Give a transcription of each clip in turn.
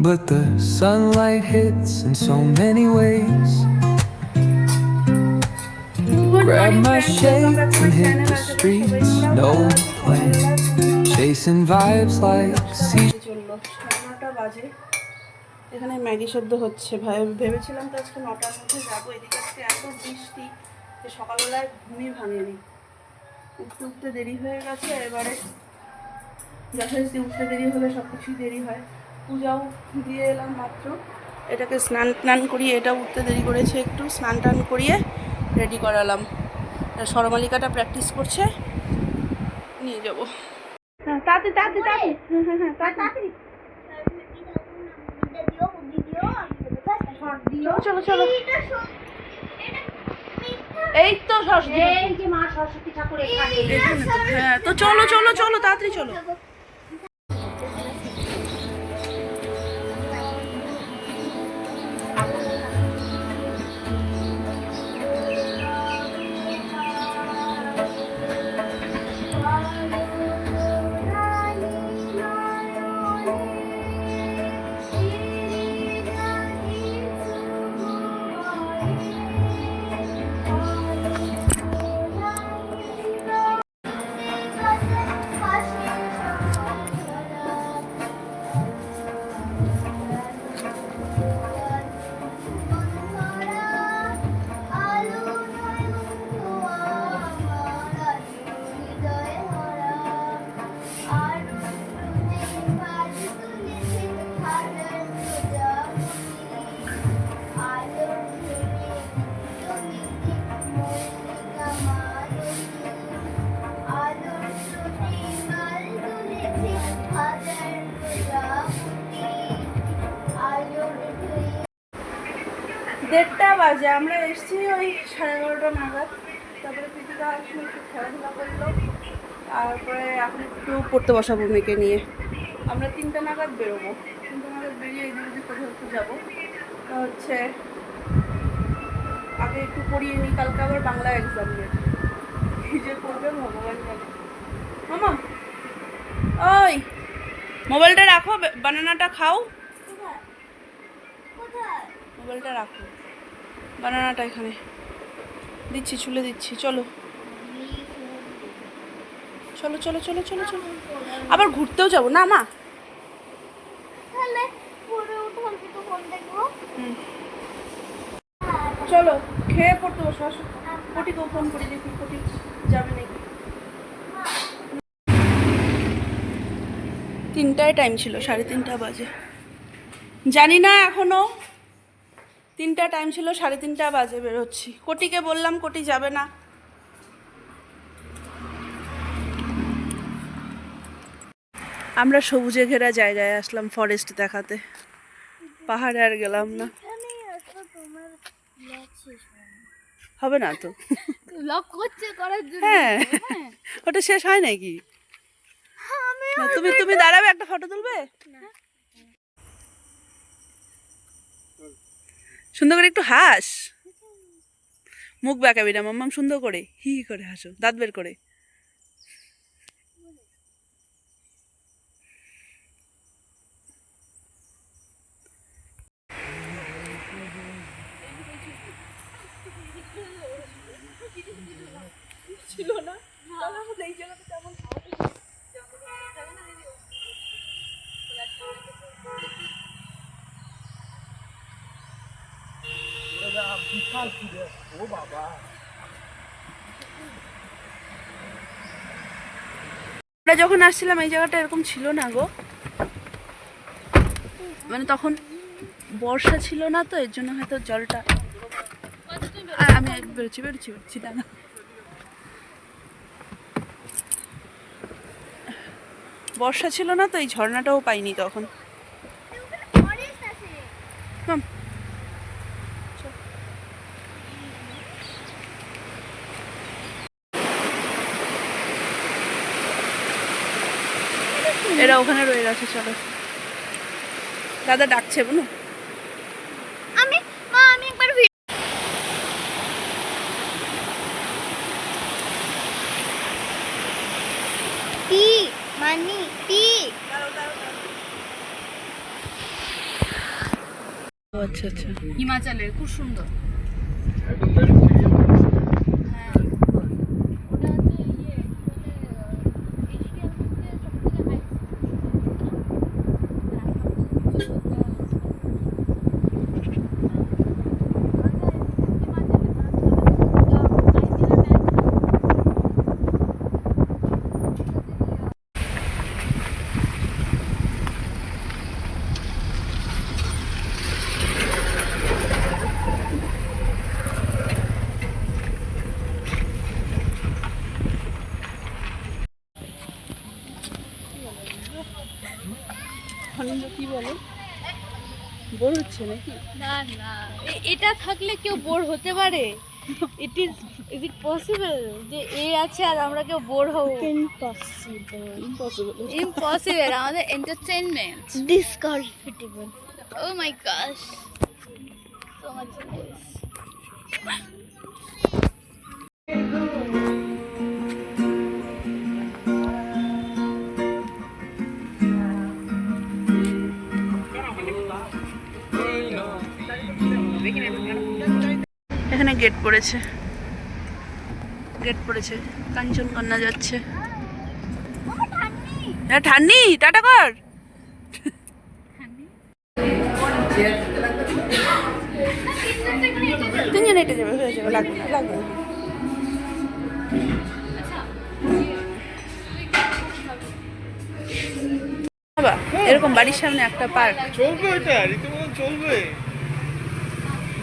but the sunlight hits in so many ways. Grab my shades and hit the streets, no plane, chasing vibes like sea. চললো 9টা বাজে, এখানে Maggi সেদ্ধ হচ্ছে। ভেবেছিলাম তো আজকে 9টার মধ্যে যাবো, এদিকে আজকে এত বৃষ্টি যে সকালবেলায় ঘুমই ভাঙেনি, উঠতে উঠতে দেরি হয়ে গেছে। এবারে যথারীতি উঠতে দেরি হলে সব কিছুই দেরি হয়। পূজাও দিয়ে এলাম মাত্র, এটাকে স্নান টান করিয়ে, এটা উঠতে দেরি করেছে একটু, স্নান টান করিয়ে রেডি করালাম। সরমালিকাটা প্র্যাকটিস করছে, নিয়ে যাবো। হ্যাঁ তাড়াতাড়ি তাড়াতাড়ি তাড়াতাড়ি, হ্যাঁ হ্যাঁ হ্যাঁ তাড়াতাড়ি, চলো চলো। এই তো সরস্বতী, মা সরস্বতী ঠাকুর এখানে। হ্যাঁ তো চলো চলো চলো তাড়াতাড়ি চলো। দেড়টা বাজে, আমরা এসেছি ওই 11:30 নাগাদ। তারপরে প্রীতিকা আসলে একটু খেলাধুলা করলো, তারপরে এখন একটু পড়তে বসাবো মেয়েকে নিয়ে। আমরা 3টা নাগাদ বেরোবো, 3টা নাগাদ বেরিয়ে এদিক ওদিক কোথাও একটু যাবো। হচ্ছে আগে একটু পড়িয়ে নিই, কালকে আবার বাংলা এক্সাম নিয়ে কী যে করবে ভগবান জানে। মামা ওই মোবাইলটা রাখো, বানানাটা খাও, মোবাইলটা রাখো, বানানাটা এখানে দিচ্ছি, ছুলে দিচ্ছি। চলো চলো চলো চলো চলো চলো, আবার ঘুরতেও যাবো না মা। চলো খেয়ে পড়তে বসো, আসো। কোটিকেও ফোন করি, দেখি কোটি যাবে নাকি। 3টায় টাইম ছিল, 3:30 বাজে, জানি না এখনো। 3টা টাইম ছিল, 3:30 বাজে বেরোচ্ছি। কোটিকে বললাম, কোটি যাবে না। আমরা সবুজে ঘেরা জায়গায় আসলাম ফরেস্ট দেখাতে, পাহাড়ে আর গেলাম না। হবে না তো, হ্যাঁ ওটা শেষ হয় নাকি? তুমি তুমি দাঁড়াবে, একটা ফটো তুলবে সুন্দর করে, একটু হাস, মুখ বাঁকাবি না মাম্মাম, সুন্দর করে হি হি করে হাসো, দাঁত বের করে। ছিল না এই জায়গাটা তেমন ও বাবা। আমরা যখন আসছিলাম এই জায়গাটা এরকম ছিল না গো, মানে তখন বর্ষা ছিল না তো, এর জন্য হয়তো জলটা। আমি বেরোচ্ছি বেরোচ্ছি বেরোচ্ছি, দাঁড়া। বর্ষা ছিল না তো, এই ঝর্ণাটাও পাইনি তখন। এরা ওখানে রয়ে গেছে, চলো। দাদা ডাকছে বুনু। আমি একবার পি মানি পি আচ্ছা আচ্ছা। হিমাচলের খুব সুন্দর। কি বলে, বোর হচ্ছে নাকি? না না, এটা থাকলে কেউ বোর হতে পারে? ইট ইট পসিবল যে এ আছে আর আমরা কেউ বোর হব? ইম্পসিবল। ইম্পসিবল। আমাদের এন্টারটেইনমেন্ট Discomfortable. ও মাই গশ, সো মাচ নাইস। এখানে গেট পড়েছে, গেট পড়েছে, কাঞ্চনকন্যা যাচ্ছে। হ্যাঁ ঠান্ডি, টাটা কর। তিনজন হেঁটে যাবে, হয়ে যাবে, লাগবে না লাগবে না। বাবা এরকম বাড়ির সামনে একটা পার্ক চলবে, এটা রীতিমতো চলবে।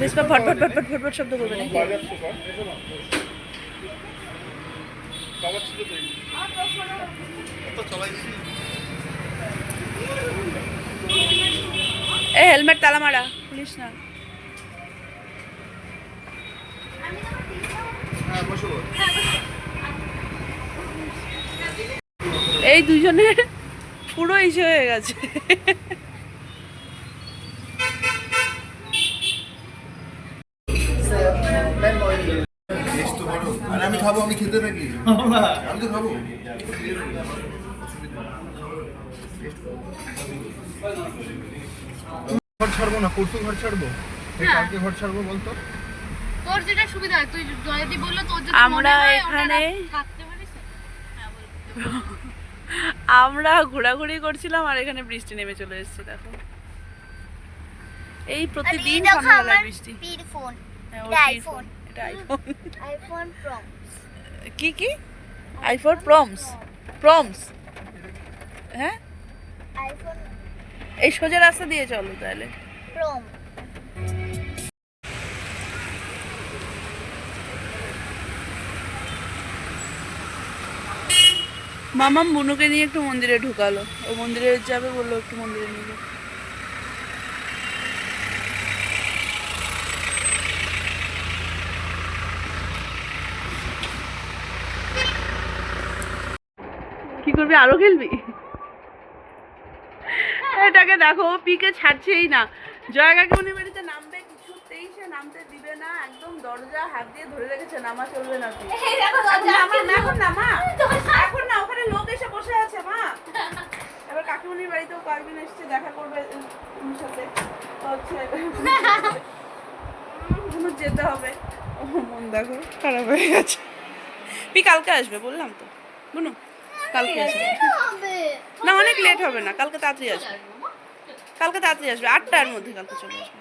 বেশ বা ফট ফট ফট ফট ফট ফট শব্দ করবে নাকি? বাজার সুপার বাবার ছিল তো অত চলাইছি। এ হেলমেট তালা মারা, পুলিশ না। হ্যাঁ বসো। এই দুজনের পুরো ইসে হয়ে গেছে। টেস্ট তো করো। আর আমি খাবো, আমি খেতে থাকি, আমি তো খাবো। ঘর ছাড়বো না, পরশু ঘর ছাড়বো, কালকে ঘর ছাড়বো বলতো। তোর যেটা সুবিধা হয়, তুই যদি বললো তোর যদি আমরা মনে হয় এখানে থাকতে পারিস। হ্যাঁ বল। আমরা ঘোরাঘুরি করছিলাম আর এখানে বৃষ্টি নেমে চলে এসেছে, দেখো। এই প্রতিদিন সন্ধ্যাবেলায় বৃষ্টি। Speed phone. হ্যাঁ, ওর এটা কি iPhone. phone? এটা আইফোন। iPhone Pro. কি কি? আইফোন প্রমস, প্রমস। হ্যাঁ, iPhone এই সোজা রাস্তা দিয়ে চলো তাহলে। Pro. মামাম বুনুকে নিয়ে একটু মন্দিরে ঢুকালো, ও মন্দিরে যাবে বললো, একটু মন্দিরে নিয়ে যাবে। কি করবি, আরো খেলবি? এটাকে দেখো, পিকে ছাড়ছেই না। জয়া কাকিমণির বাড়িতে নামবে, কিছুতেই সে নামতে দিবে না, একদম দরজা হাত দিয়ে ধরে রেখেছে, নামা চলবে না। এখন নামা, এখন না, ওখানে লোক এসে বসে আছে মা। এবার কাকিমণির বাড়িতেও পারবিন এসছে, দেখা করবে ওর সাথে, হচ্ছে যেতে হবে। ও মন দেখো খারাপ হয়ে গেছে। পি কালকে আসবে বললাম তো, বুনু কালকে আসবে। না অনেক লেট হবে না, কালকে তাড়াতাড়ি আসবে, কালকে তাড়াতাড়ি আসবে, 8টার মধ্যে কালকে চলে আসবে।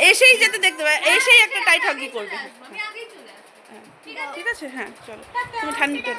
এসেই যেতে দেখতে পাবে, এসেই একটা টাইট হাগি করবে। ঠিক আছে, হ্যাঁ চলো, তুমি ঠান্ডিটা